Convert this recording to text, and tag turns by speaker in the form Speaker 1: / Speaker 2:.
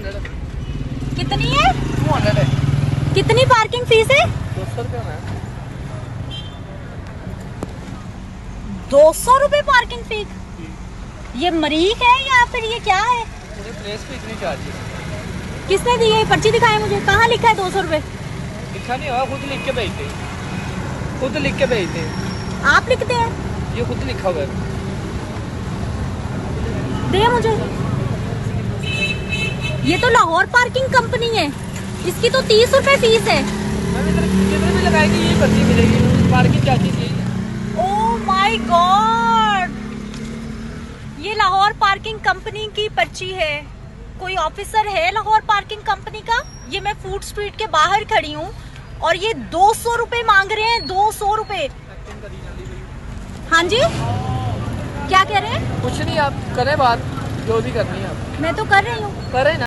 Speaker 1: कितनी है?
Speaker 2: 200 है।
Speaker 1: कितनी पार्किंग फीस है?
Speaker 2: 200 रुपये में
Speaker 1: 200 रुपए पार्किंग फीस? ये मरीक है या फिर ये क्या है?
Speaker 2: मुझे प्लेस पे इतनी चाहिए।
Speaker 1: किसने दी है? पर्ची दिखाए मुझे, कहाँ लिखा है 200 रुपए?
Speaker 2: लिखा नहीं हुआ, खुद लिख के भेजते, खुद लिख के भेजते।
Speaker 1: आप लिखते हैं?
Speaker 2: ये खुद लिखा हुआ है।
Speaker 1: दे मुझे। ये तो लाहौर पार्किंग कंपनी है, इसकी तो 30 रुपए फीस है।
Speaker 2: कितने भी लगाएंगे ये पर्ची मिलेगी, पार्किंग चार्जेस यही है।
Speaker 1: ओह माय गॉड, ये लाहौर पार्किंग कंपनी की पर्ची है। कोई ऑफिसर है लाहौर पार्किंग कंपनी का? ये मैं फूड स्ट्रीट के बाहर खड़ी हूँ और ये 200 रुपए मांग रहे हैं। 200 रुपए। हाँ जी, क्या कह रहे हैं?
Speaker 2: कुछ नहीं, आप करें बात जो भी करनी है आप।
Speaker 1: मैं तो कर रही हूँ।
Speaker 2: करें ना।